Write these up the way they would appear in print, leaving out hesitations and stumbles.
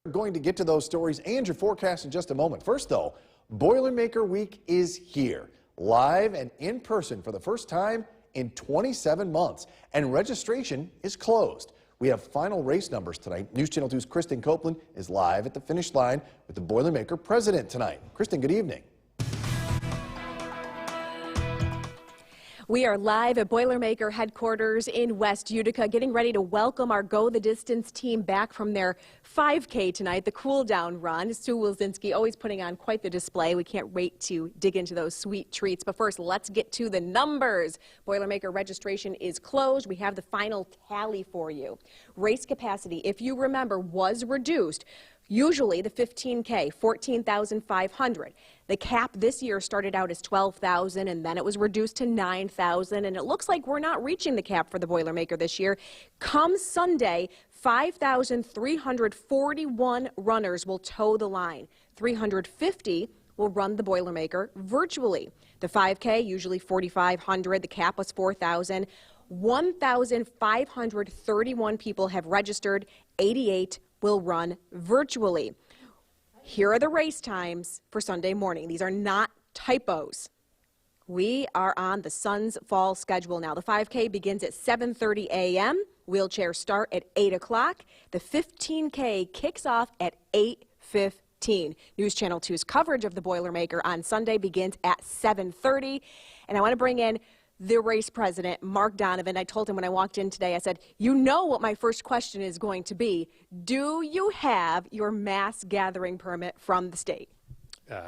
We're going to get to those stories and your forecast in just a moment. First, though, Boilermaker Week is here, live and in person for the first time in 27 months, and registration is closed. We have final race numbers tonight. News Channel 2's Kristen Copeland is live at the finish line with the Boilermaker president tonight. Kristen, good evening. We are live at Boilermaker headquarters in West Utica, getting ready to welcome our Go the Distance team back from their 5K tonight, the cool down run. Sue Wilzinski always putting on quite the display. We can't wait to dig into those sweet treats. But first, let's get to the numbers. Boilermaker registration is closed. We have the final tally for you. Race capacity, if you remember, was reduced. Usually the 15K, 14,500. The cap this year started out as 12,000 and then it was reduced to 9,000, and it looks like we're not reaching the cap for the Boilermaker this year. Come Sunday, 5,341 runners will toe the line. 350 will run the Boilermaker virtually. The 5K, usually 4,500. The cap was 4,000. 1,531 people have registered. 88 will run virtually. Here are the race times for Sunday morning. These are not typos. We are on the Sun's fall schedule now. The 5K begins at 7:30 a.m. Wheelchairs start at 8 o'clock. The 15K kicks off at 8:15. News Channel 2's coverage of the Boilermaker on Sunday begins at 7:30. And I want to bring in the race president, Mark Donovan. I told him when I walked in today, I said, you know what my first question is going to be. Do you have your mass gathering permit from the state?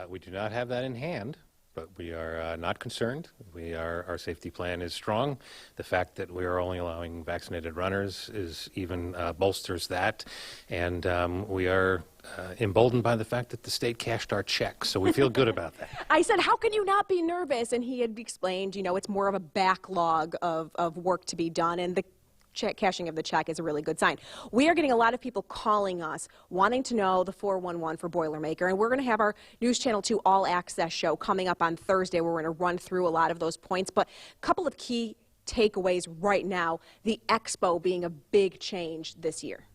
We do not have that in hand, but we are not concerned. Our safety plan is strong. The fact that we are only allowing vaccinated runners is even bolsters that. And we are emboldened by the fact that the state cashed our checks, so we feel good about that. I said, how can you not be nervous? And he had explained, you know, it's more of a backlog of work to be done, and the cashing of the check is a really good sign. We are getting a lot of people calling us, wanting to know the 411 for Boilermaker, and we're going to have our News Channel 2 All Access show coming up on Thursday, where we're going to run through a lot of those points. But a couple of key takeaways right now, the expo being a big change this year.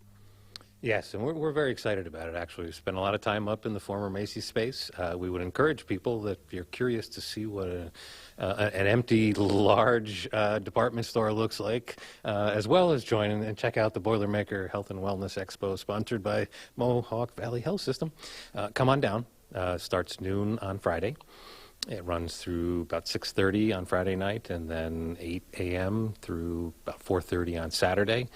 Yes, and we're very excited about it, actually. We spent a lot of time up in the former Macy's space. We would encourage people that if you're curious to see what an empty, large department store looks like, as well as join and check out the Boilermaker Health and Wellness Expo, sponsored by Mohawk Valley Health System. Come on down. Starts noon on Friday. It runs through about 6:30 on Friday night, and then 8 a.m. through about 4:30 on Saturday.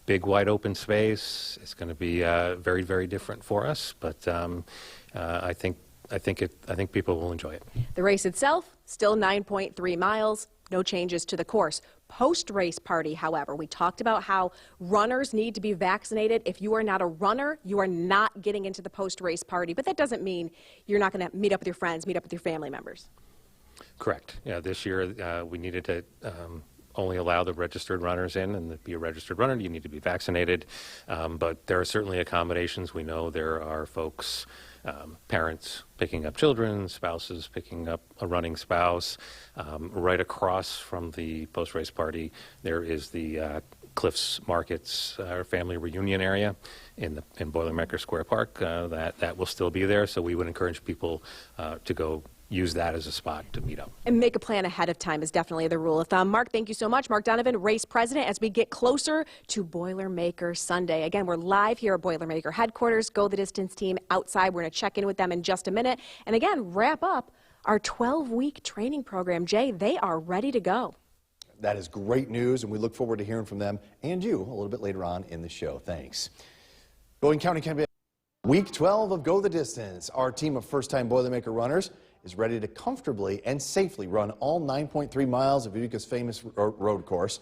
Big, wide open space. It's going to be very, very different for us, but I think people will enjoy it. The race itself, still 9.3 miles. No changes to the course. Post-race party, however, we talked about how runners need to be vaccinated. If you are not a runner, you are not getting into the post-race party. But that doesn't mean you're not going to meet up with your friends, meet up with your family members. Correct. Yeah, this year we needed to only allow the registered runners in, and to be a registered runner, you need to be vaccinated. But there are certainly accommodations. We know there are folks, parents picking up children, spouses picking up a running spouse. Right across from the post-race party, there is the Cliffs Markets family reunion area in Boilermaker Square Park. That will still be there, so we would encourage people to go use that as a spot to meet up. And make a plan ahead of time is definitely the rule of thumb. Mark, thank you so much. Mark Donovan, race president, as we get closer to Boilermaker Sunday. Again, we're live here at Boilermaker headquarters. Go the Distance team outside. We're going to check in with them in just a minute. And again, wrap up our 12-week training program. Jay, they are ready to go. That is great news, and we look forward to hearing from them and you a little bit later on in the show. Thanks. Going County Campaign, week 12 of Go the Distance. Our team of first-time Boilermaker runners is ready to comfortably and safely run all 9.3 miles of Utica's famous road course.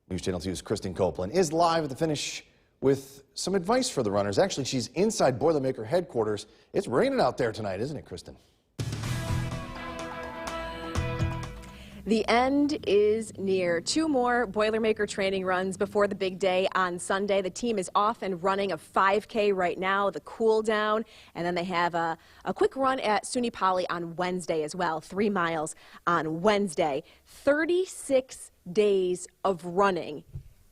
News Channel 2's Kristen Copeland is live at the finish with some advice for the runners. Actually, she's inside Boilermaker headquarters. It's raining out there tonight, isn't it, Kristen? The end is near. 2 more Boilermaker training runs before the big day on Sunday. The team is off and running a 5K right now, the cool down, and then they have a quick run at SUNY Poly on Wednesday as well, 3 miles on Wednesday. 36 days of running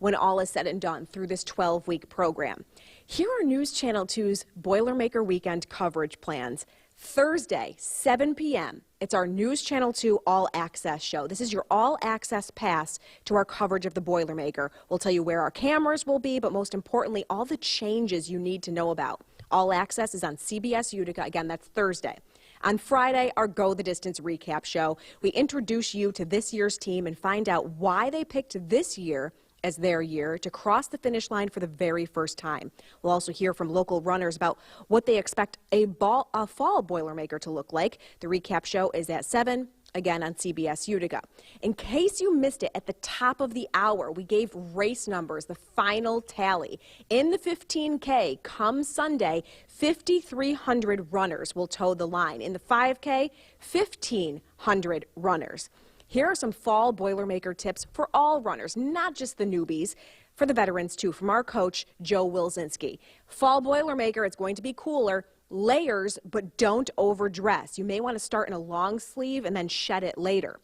when all is said and done through this 12-week program. Here are News Channel 2's Boilermaker weekend coverage plans. Thursday, 7 p.m. It's our News Channel 2 All Access show. This is your all access pass to our coverage of the Boilermaker. We'll tell you where our cameras will be, but most importantly, all the changes you need to know about. All Access is on CBS Utica. Again, that's Thursday. On Friday, our Go the Distance recap show. We introduce you to this year's team and find out why they picked this year as their year to cross the finish line for the very first time. We'll also hear from local runners about what they expect a fall Boilermaker to look like. The recap show is at 7, again on CBS Utica. In case you missed it, at the top of the hour, we gave race numbers, the final tally. In the 15K, come Sunday, 5,300 runners will toe the line. In the 5K, 1,500 runners. Here are some fall Boilermaker tips for all runners, not just the newbies, for the veterans too, from our coach, Joe Wilczynski. Fall Boilermaker, it's going to be cooler. Layers, but don't overdress. You may want to start in a long sleeve and then shed it later.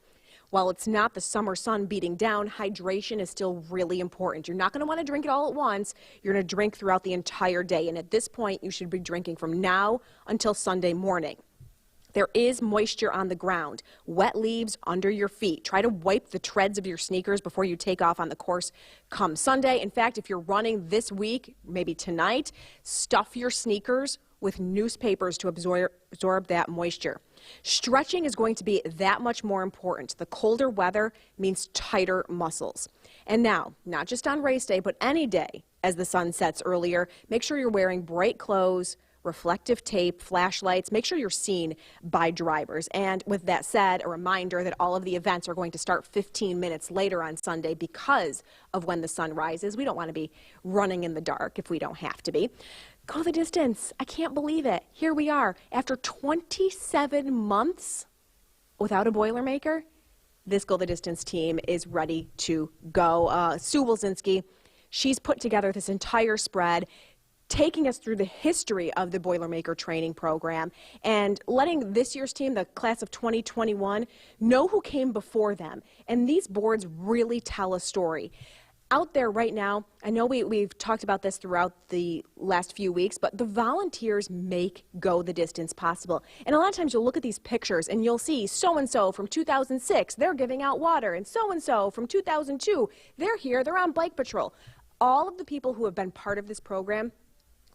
While it's not the summer sun beating down, hydration is still really important. You're not going to want to drink it all at once. You're going to drink throughout the entire day. And at this point, you should be drinking from now until Sunday morning. There is moisture on the ground, wet leaves under your feet. Try to wipe the treads of your sneakers before you take off on the course come Sunday. In fact, if you're running this week, maybe tonight, stuff your sneakers with newspapers to absorb that moisture. Stretching is going to be that much more important. The colder weather means tighter muscles. And now, not just on race day, but any day as the sun sets earlier, make sure you're wearing bright clothes, reflective tape, flashlights. Make sure you're seen by drivers. And with that said, a reminder that all of the events are going to start 15 minutes later on Sunday because of when the sun rises. We don't want to be running in the dark if we don't have to be. Go the distance. I can't believe it. Here we are. After 27 months without a Boilermaker, this Go the Distance team is ready to go. Sue Wilczynski, she's put together this entire spread, taking us through the history of the Boilermaker training program and letting this year's team, the class of 2021, know who came before them. And these boards really tell a story. Out there right now, I know we've talked about this throughout the last few weeks, but the volunteers make Go the Distance possible. And a lot of times you'll look at these pictures and you'll see so-and-so from 2006, they're giving out water, and so-and-so from 2002, they're here, they're on bike patrol. All of the people who have been part of this program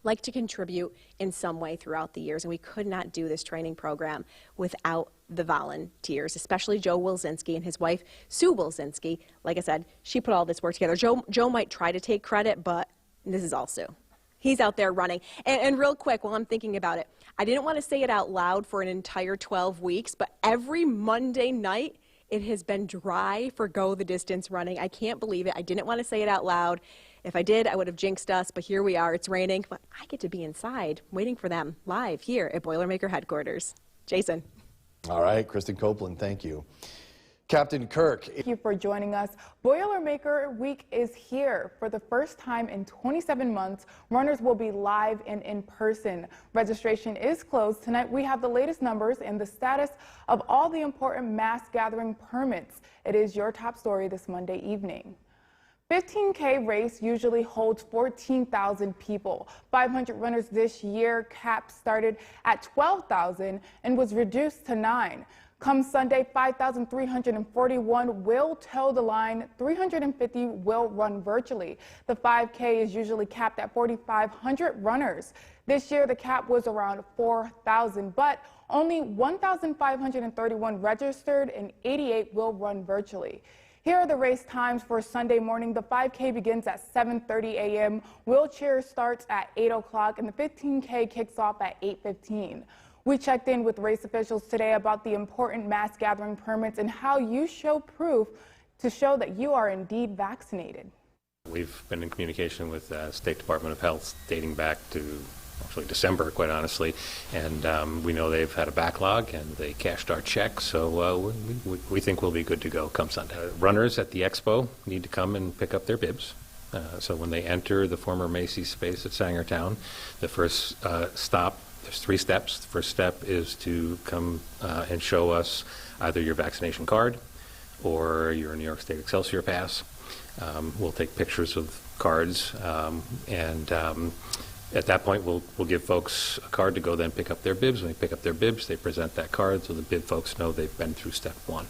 like to contribute in some way throughout the years, and we could not do this training program without the volunteers, especially Joe Wilczynski and his wife, Sue Wilczynski. Like I said, she put all this work together. Joe might try to take credit, but this is all Sue. He's out there running. And real quick, while I'm thinking about it, I didn't want to say it out loud for an entire 12 weeks, but every Monday night, it has been dry for Go the Distance running. I can't believe it. I didn't want to say it out loud. If I did, I would have jinxed us, but here we are. It's raining, but I get to be inside waiting for them live here at Boilermaker headquarters. Jason. All right, Kristen Copeland, thank you. Captain Kirk. Thank you for joining us. Boilermaker Week is here. For the first time in 27 months, runners will be live and in person. Registration is closed. Tonight we have the latest numbers and the status of all the important mass gathering permits. It is your top story this Monday evening. 15K race usually holds 14,000 people. 500 runners this year. Cap started at 12,000 and was reduced to 9. Come Sunday, 5,341 will toe the line, 350 will run virtually. The 5K is usually capped at 4,500 runners. This year, the cap was around 4,000, but only 1,531 registered and 88 will run virtually. Here are the race times for Sunday morning. The 5K begins at 7:30 a.m., wheelchair starts at 8 o'clock, and the 15K kicks off at 8:15. We checked in with race officials today about the important mass gathering permits and how you show proof to show that you are indeed vaccinated. We've been in communication with the State Department of Health dating back to actually December, quite honestly, and we know they've had a backlog and they cashed our check, so we think we'll be good to go come Sunday. Runners at the expo need to come and pick up their bibs. So when they enter the former Macy's space at Sangertown, the first stop, there's 3 steps. The first step is to come and show us either your vaccination card or your New York State Excelsior pass. We'll take pictures of cards and At that point, we'll give folks a card to go then pick up their bibs. When they pick up their bibs, they present that card so the bib folks know they've been through step one.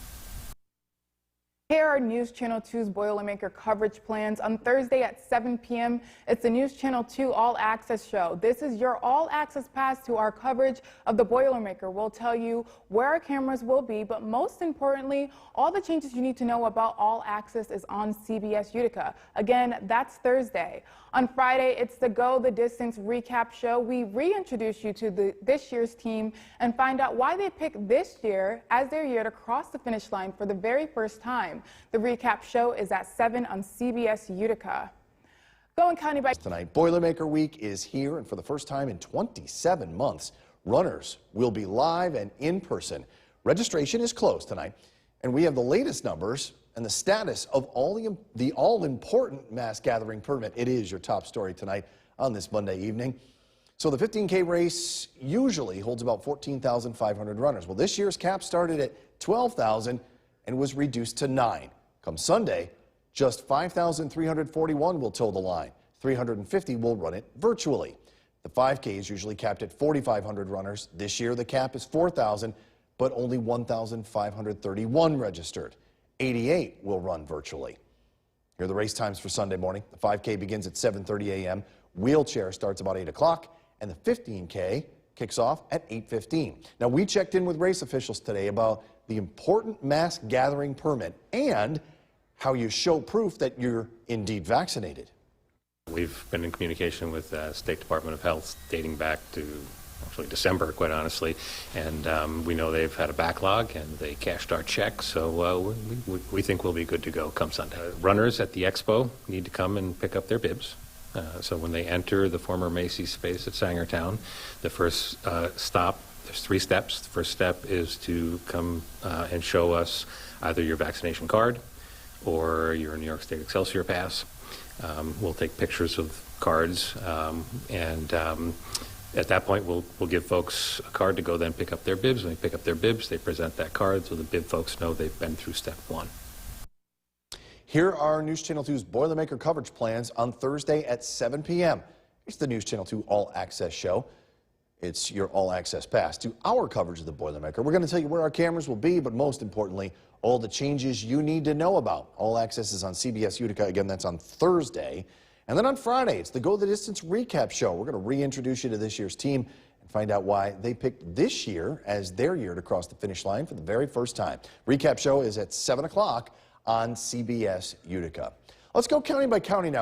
Here are News Channel 2's Boilermaker coverage plans. On Thursday at 7 p.m., it's the News Channel 2 All Access show. This is your all access pass to our coverage of the Boilermaker. We'll tell you where our cameras will be, but most importantly, all the changes you need to know about All Access is on CBS Utica. Again, that's Thursday. On Friday, it's the Go the Distance recap show. We reintroduce you to this year's team and find out why they picked this year as their year to cross the finish line for the very first time. The recap show is at 7 on CBS Utica. Going county by Tonight, Boilermaker Week is here, and for the first time in 27 months, runners will be live and in person. Registration is closed tonight, and we have the latest numbers and the status of the all-important mass gathering permit. It is your top story tonight on this Monday evening. So the 15K race usually holds about 14,500 runners. Well, this year's cap started at 12,000 and was reduced to 9. Come Sunday, just 5,341 will toe the line. 350 will run it virtually. The 5K is usually capped at 4,500 runners. This year, the cap is 4,000, but only 1,531 registered. 88 will run virtually. Here are the race times for Sunday morning. The 5K begins at 7:30 a.m. Wheelchair starts about 8 o'clock, and the 15K kicks off at 8:15. Now, we checked in with race officials today about the important mass gathering permit and how you show proof that you're indeed vaccinated. We've been in communication with the State Department of Health dating back to actually December, quite honestly, and we know they've had a backlog and they cashed our check, so we think we'll be good to go come Sunday. Runners at the expo need to come and pick up their bibs. So when they enter the former Macy's space at Sangertown, the first stop, there's 3 steps. The first step is to come and show us either your vaccination card or your New York State Excelsior pass. We'll take pictures of cards, and at that point, we'll give folks a card to go then pick up their bibs. When they pick up their bibs, they present that card so the bib folks know they've been through step one. Here are News Channel 2's Boilermaker coverage plans on Thursday at 7 p.m. It's the News Channel 2 All Access show. It's your All Access pass to our coverage of the Boilermaker. We're going to tell you where our cameras will be, but most importantly, all the changes you need to know about. All Access is on CBS Utica. Again, that's on Thursday. And then on Friday, it's the Go the Distance recap show. We're going to reintroduce you to this year's team and find out why they picked this year as their year to cross the finish line for the very first time. Recap show is at 7 o'clock on CBS Utica. Let's go county by county now.